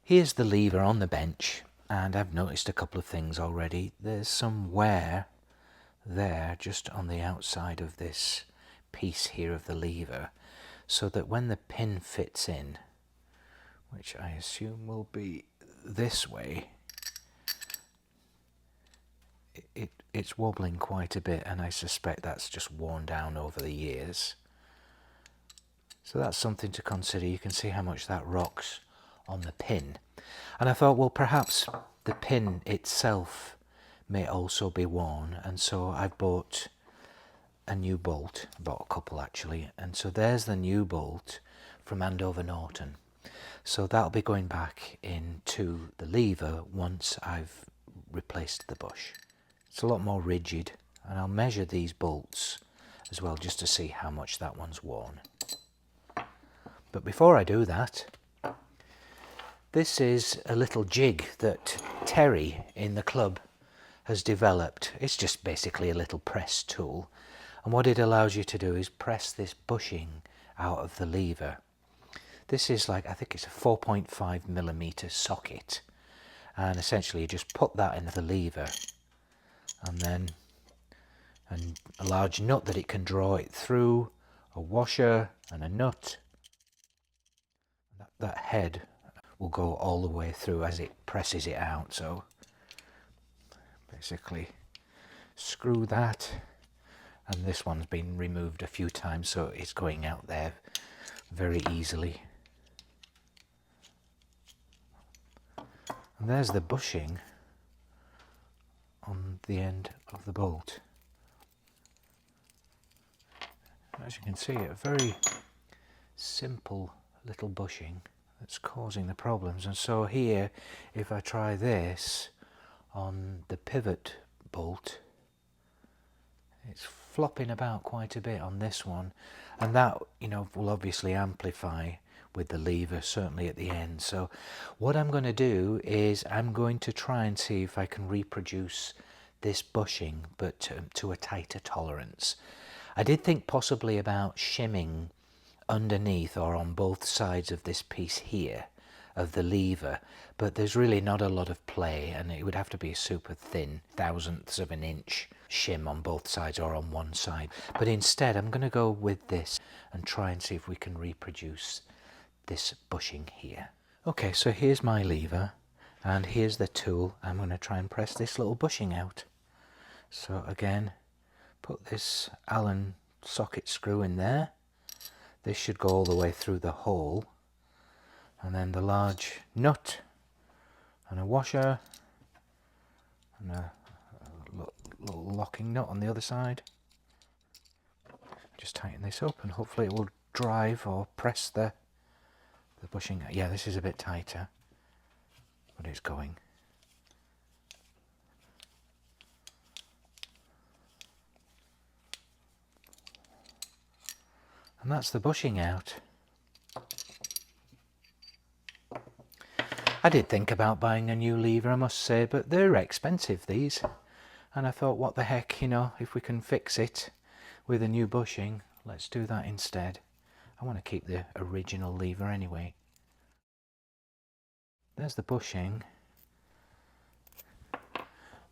Here's the lever on the bench, and I've noticed a couple of things already. There's some wear there just on the outside of this piece here of the lever, so that when the pin fits in, which I assume will be this way, it's wobbling quite a bit, and I suspect that's just worn down over the years. So that's something to consider. You can see how much that rocks on the pin. And I thought, well, perhaps the pin itself may also be worn, and so I've bought a new bolt. I bought a couple actually, and so there's the new bolt from Norton. So that'll be going back into the lever once I've replaced the bush. It's a lot more rigid, and I'll measure these bolts as well just to see how much that one's worn. But before I do that, this is a little jig that Terry in the club has developed. It's just basically a little press tool, and what it allows you to do is press this bushing out of the lever. This is like, I think it's a 4.5mm socket, and essentially you just put that in the lever, and then a large nut that it can draw it through, a washer and a nut. That head will go all the way through as it presses it out. So basically screw that, and this one's been removed a few times, so it's going out there very easily. And there's the bushing on the end of the bolt. As you can see, a very simple little bushing that's causing the problems. And so here, if I try this on the pivot bolt, it's flopping about quite a bit on this one, and that, you know, will obviously amplify with the lever, certainly at the end. So what I'm going to do is I'm going to try and see if I can reproduce this bushing, but to a tighter tolerance. I did think possibly about shimming underneath or on both sides of this piece here of the lever, but there's really not a lot of play, and it would have to be a super thin thousandths of an inch shim on both sides or on one side. But instead I'm going to go with this and try and see if we can reproduce this bushing here. Okay, so here's my lever, and here's the tool. I'm going to try and press this little bushing out. So again, put this Allen socket screw in there. This should go all the way through the hole, and then the large nut and a washer and a little locking nut on the other side. Just tighten this up, and hopefully it will drive or press the bushing. Yeah, this is a bit tighter, but it's going. And that's the bushing out. I did think about buying a new lever, I must say, but they're expensive, these. And I thought, what the heck, you know, if we can fix it with a new bushing, let's do that instead. I want to keep the original lever anyway. There's the bushing,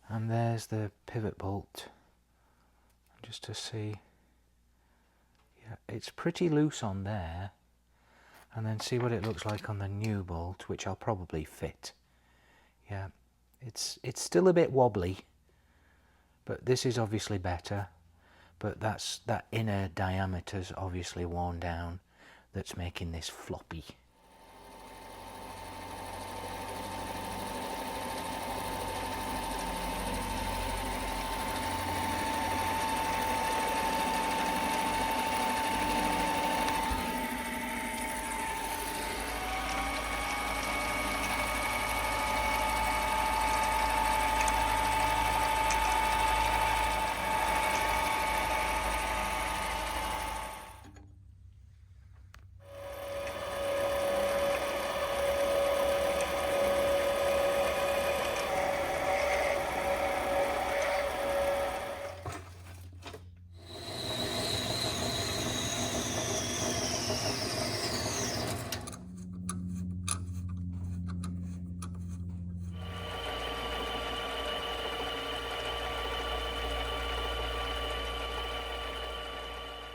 and there's the pivot bolt, just to see. Yeah, it's pretty loose on there, and then see what it looks like on the new bolt, which I'll probably fit. Yeah, it's still a bit wobbly, but this is obviously better. But that inner diameter's obviously worn down, that's making this floppy.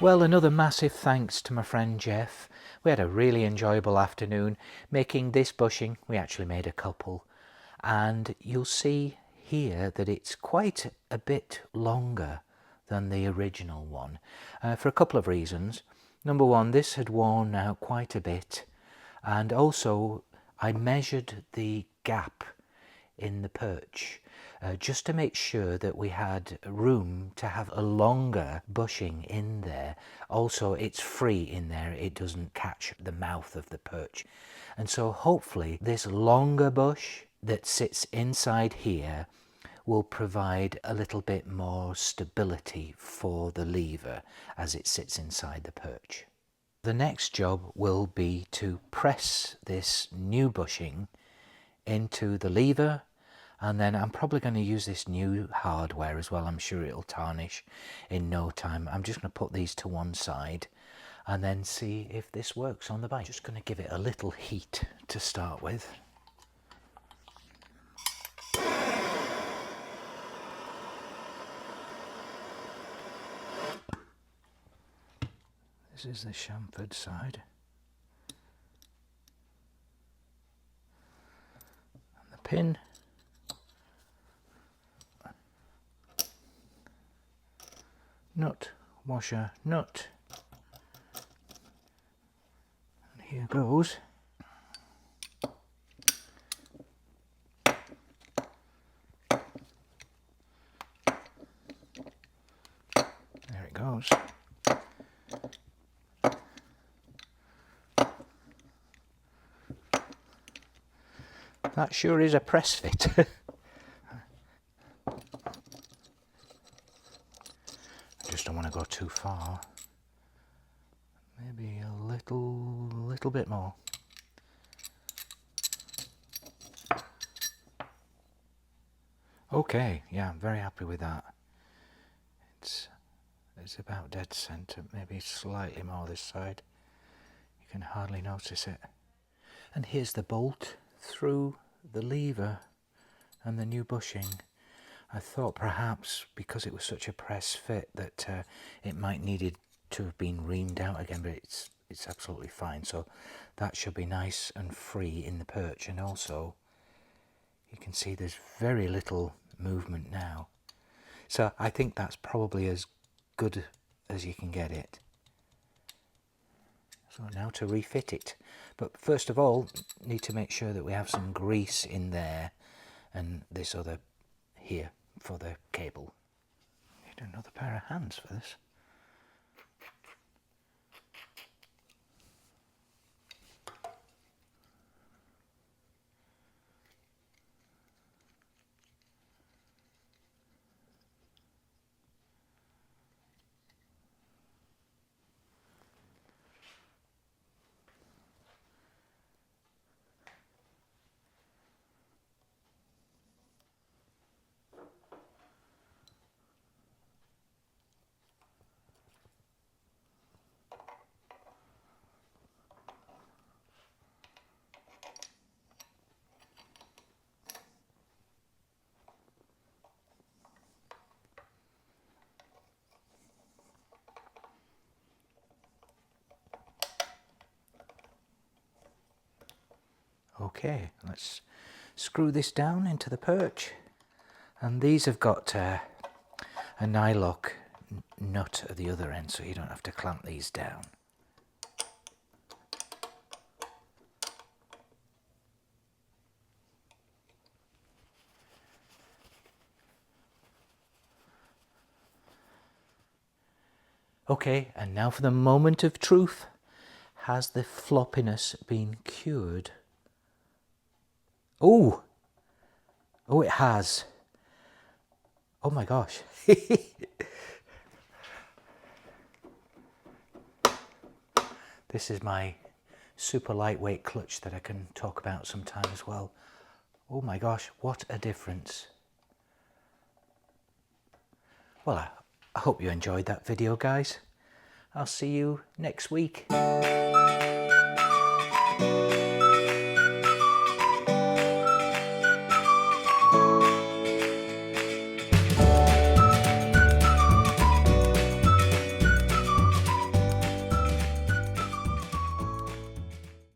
Well, another massive thanks to my friend Jeff. We had a really enjoyable afternoon making this bushing. We actually made a couple, and you'll see here that it's quite a bit longer than the original one for a couple of reasons. Number one, this had worn out quite a bit, and also I measured the gap in the perch just to make sure that we had room to have a longer bushing in there. Also, it's free in there, it doesn't catch the mouth of the perch, and so hopefully this longer bush that sits inside here will provide a little bit more stability for the lever as it sits inside the perch. The next job will be to press this new bushing into the lever, and then I'm probably going to use this new hardware as well. I'm sure it'll tarnish in no time. I'm just going to put these to one side and then see if this works on the bike. Just going to give it a little heat to start with. This is the chamfered side. And the pin. Nut, washer, nut. And here goes. There it goes. That sure is a press fit. Just don't want to go too far. Maybe a little bit more. Okay, yeah, I'm very happy with that. It's about dead center, maybe slightly more this side. You can hardly notice it. And here's the bolt through the lever and the new bushing. I thought perhaps because it was such a press fit that it might needed to have been reamed out again, but it's absolutely fine. So that should be nice and free in the perch, and also you can see there's very little movement now. So I think that's probably as good as you can get it. So now to refit it. But first of all, need to make sure that we have some grease in there and this other here for the cable. Need another pair of hands for this. Okay, let's screw this down into the perch, and these have got a nylock nut at the other end, so you don't have to clamp these down. Okay, and now for the moment of truth. Has the floppiness been cured? Oh! Oh, it has. Oh my gosh. This is my super lightweight clutch that I can talk about sometime as well. Oh my gosh, what a difference. Well, I hope you enjoyed that video, guys. I'll see you next week.